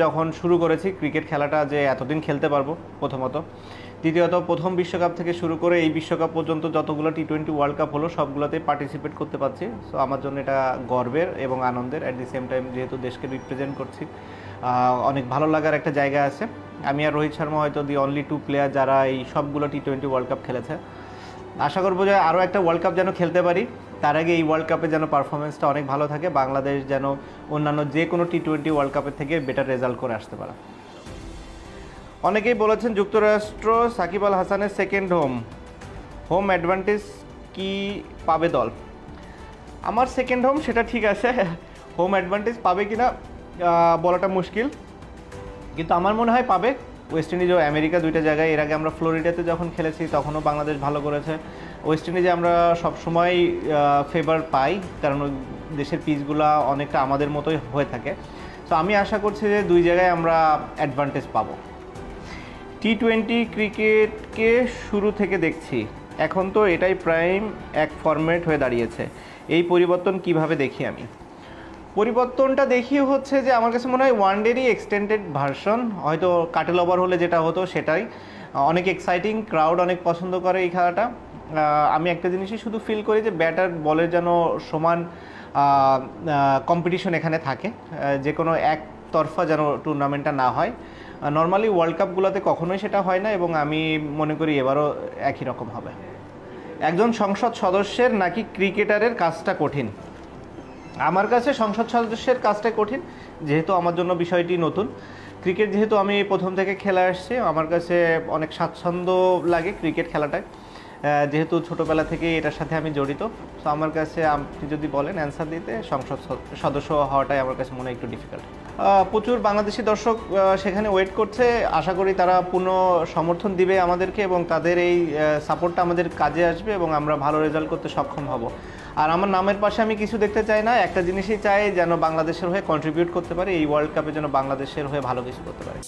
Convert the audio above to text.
যখন শুরু করেছি ক্রিকেট খেলাটা যে এতদিন খেলতে পারবো প্রথমত, দ্বিতীয়ত প্রথম বিশ্বকাপ থেকে শুরু করে এই বিশ্বকাপ পর্যন্ত যতগুলো টি-20 ওয়ার্ল্ড কাপ হলো সবগুলোতেই পার্টিসিপেট করতে পারছি। সো আমার জন্য এটা গর্বের এবং আনন্দের। অ্যাট দি সেম টাইম যেহেতু দেশকে রিপ্রেজেন্ট করছি, অনেক ভালো লাগার একটা জায়গা আছে। আমি আর রোহিত শর্মা হয়তো দি অনলি 2 প্লেয়ার যারা এই সবগুলো টি-20 ওয়ার্ল্ড কাপ খেলেছে। আশা করবো যে আরও একটা ওয়ার্ল্ড কাপ যেন খেলতে পারি, তার আগে এই ওয়ার্ল্ড কাপে যেন পারফরমেন্সটা অনেক ভালো থাকে, বাংলাদেশ যেন অন্যান্য যে কোনো টি-20 ওয়ার্ল্ড কাপের থেকে বেটার রেজাল্ট করে আসতে পারে। অনেকেই বলেছেন যুক্তরাষ্ট্র সাকিব আল হাসানের সেকেন্ড হোম অ্যাডভান্টেজ কি পাবে দল? আমার সেকেন্ড হোম সেটা ঠিক আছে, হোম অ্যাডভান্টেজ পাবে কি না বলাটা মুশকিল, কিন্তু আমার মনে হয় পাবে। ওয়েস্ট ইন্ডিজ ও আমেরিকা দুইটা জায়গায়, এর আগে আমরা ফ্লোরিডাতে যখন খেলেছি তখনও বাংলাদেশ ভালো করেছে। ওয়েস্ট ইন্ডিজে আমরা সবসময় ফেভার পাই, কারণ ওই দেশের পিচগুলো অনেকটা আমাদের মতোই হয়ে থাকে। তো আমি আশা করছি যে দুই জায়গায় আমরা অ্যাডভান্টেজ পাবো। টি-20 ক্রিকেটকে শুরু থেকে দেখছি, এখন তো এটাই প্রাইম এক ফরম্যাট হয়ে দাঁড়িয়েছে। এই পরিবর্তন কিভাবে দেখি আমি? পরিবর্তনটা দেখিয়ে হচ্ছে যে আমার কাছে মনে হয় ওয়ানডেরই এক্সটেন্ডেড ভার্সন, হয়তো কাটেল ওভার হলে যেটা হতো সেটাই। অনেক এক্সাইটিং, ক্রাউড অনেক পছন্দ করে এই খেলাটা। আমি একটা জিনিসই শুধু ফিল করি যে ব্যাটার বলের যেন সমান কম্পিটিশন এখানে থাকে, যে কোনো একতরফা যেন টুর্নামেন্টটা না হয়। নর্মালি ওয়ার্ল্ড কাপগুলোতে কখনোই সেটা হয় না, এবং আমি মনে করি এবারও একই রকম হবে। একজন সংসদ সদস্যের নাকি ক্রিকেটারের কাজটা কঠিন? আমার কাছে সংসদ সদস্যের কাজটাই কঠিন, যেহেতু আমার জন্য বিষয়টি নতুন। ক্রিকেট যেহেতু আমি প্রথম থেকে খেলে আসছি, আমার কাছে অনেক স্বাচ্ছন্দ্য লাগে ক্রিকেট খেলাটায়, যেহেতু ছোটোবেলা থেকেই এটার সাথে আমি জড়িত। সো আমার কাছে আপনি যদি বলেন অ্যান্সার দিতে, সংসদ সদস্য হওয়াটাই আমার কাছে মনে হয় একটু ডিফিকাল্ট। প্রচুর বাংলাদেশি দর্শক সেখানে ওয়েট করছে, আশা করি তারা পূর্ণ সমর্থন দিবে আমাদেরকে, এবং তাদের এই সাপোর্টটা আমাদের কাজে আসবে এবং আমরা ভালো রেজাল্ট করতে সক্ষম হব। আর আমার নামের পাশে আমি কিছু দেখতে চাই না, একটা জিনিসই চাই, যেন বাংলাদেশের হয়ে কন্ট্রিবিউট করতে পারে, এই ওয়ার্ল্ড কাপে যেন বাংলাদেশের হয়ে ভালো কিছু করতে পারে।